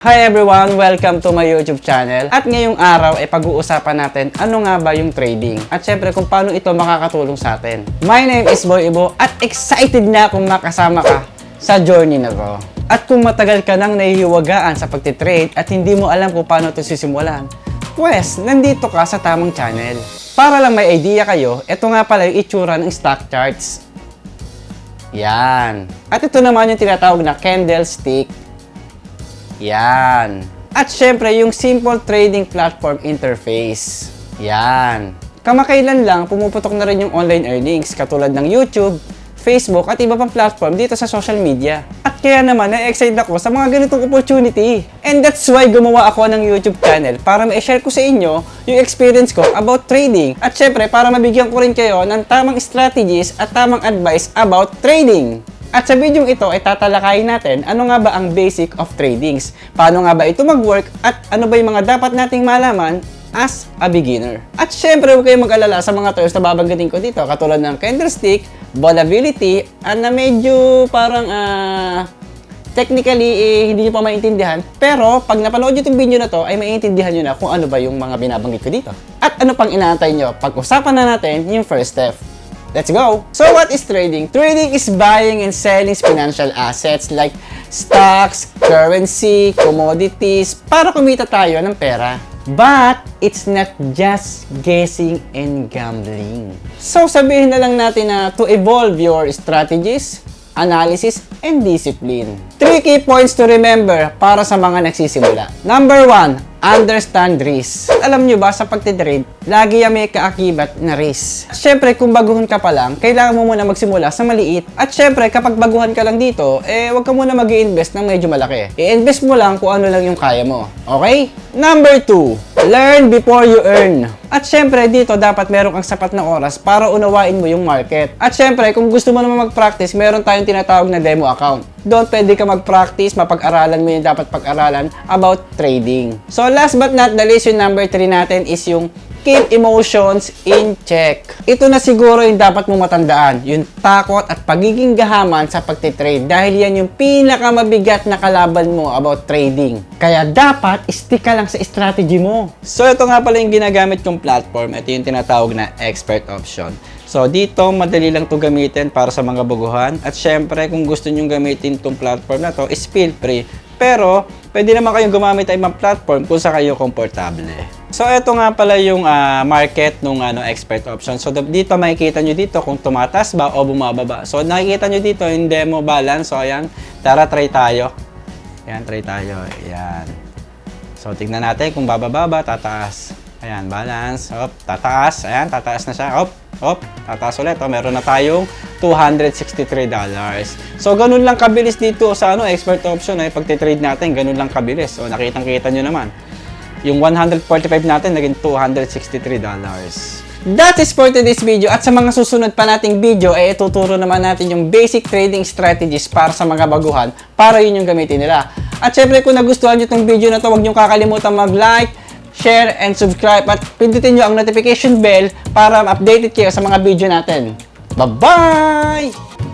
Hi everyone! Welcome to my YouTube channel. At ngayong araw ay pag-uusapan natin ano nga ba yung trading. At syempre kung paano ito makakatulong sa atin. My name is Boy Ibo at excited na akong makasama ka sa journey na to. At kung matagal ka nang nahihiwagaan sa pagtitrade at hindi mo alam kung paano ito sisimulan, pues nandito ka sa tamang channel. Para lang may idea kayo, ito nga pala yung itsura ng stock charts. Yan. At ito naman yung tinatawag na candlestick. Yan. At syempre, yung simple trading platform interface. Yan. Kamakailan lang, pumuputok na rin yung online earnings katulad ng YouTube, Facebook, at iba pang platform dito sa social media. At kaya naman, na-excite ako sa mga ganitong opportunity. And that's why gumawa ako ng YouTube channel para ma-share ko sa inyo yung experience ko about trading. At syempre, para mabigyan ko rin kayo ng tamang strategies at tamang advice about trading. At sa video ito ay tatalakayin natin ano nga ba ang basic of tradings, paano nga ba ito mag-work at ano ba yung mga dapat nating malaman as a beginner. At syempre huwag kayong mag-alala sa mga terms na babanggitin ko dito katulad ng candlestick, volatility, na medyo parang technically hindi nyo pa maintindihan, pero pag napanood nyo itong video na to ay maintindihan nyo na kung ano ba yung mga binabanggit ko dito. At ano pang inaantay nyo? Pag-usapan na natin yung first step. Let's go! So what is trading? Trading is buying and selling financial assets like stocks, currency, commodities para kumita tayo ng pera. But it's not just guessing and gambling. So sabihin na lang natin na to evolve your strategies, analysis, and discipline. 3 key points to remember para sa mga nagsisimula. Number 1, understand risk. Alam nyo ba sa pagtitrade, lagi may kaakibat na risk. Siyempre, kung baguhan ka pa lang, kailangan mo muna magsimula sa maliit. At siyempre, kapag baguhan ka lang dito, huwag ka muna mag-i-invest ng medyo malaki. I-invest mo lang kung ano lang yung kaya mo. Okay? Number 2, learn before you earn. At syempre, dito dapat meron kang sapat na oras para unawain mo yung market. At syempre, kung gusto mo naman mag-practice, meron tayong tinatawag na demo account. Doon pwede ka mag-practice, mapag-aralan mo yung dapat pag-aralan about trading. So last but not the least, yung number 3 natin is yung keep emotions in check. Ito na siguro yung dapat mong matandaan, yung takot at pagiging gahaman sa pagtitrade dahil yan yung pinakamabigat na kalaban mo about trading. Kaya dapat stick ka lang sa strategy mo. So ito nga pala yung ginagamit kong platform. Ito yung tinatawag na expert option. So dito madali lang to gamitin para sa mga baguhan at syempre kung gusto niyo gamitin tong platform na to is feel free. Pero pwede naman kayong gumamit ay ibang platform kung sa kayo komportable. So ito nga pala yung market nung expert option. So dito makikita nyo dito kung tumataas ba o bumababa. So nakikita nyo dito yung demo balance. So ayan, tara try tayo. Ayan, try tayo. Ayan. So tignan natin kung bababa, tataas. Ayan, balance. Op, tataas. Ayan, tataas na siya. Op, tataas ulit. O, meron na tayong $263. So, ganun lang kabilis dito sa expert option ay pagtitrade natin. Ganun lang kabilis. So, nakitang-kita nyo naman. Yung 145 natin, naging $263. That is for today's video. At sa mga susunod pa nating video, ay ituturo naman natin yung basic trading strategies para sa mga baguhan para yun yung gamitin nila. At syempre, kung nagustuhan nyo itong video na to, huwag nyo kakalimutan mag-like, share, and subscribe at pindutin nyo ang notification bell para updated kayo sa mga video natin. Bye-bye!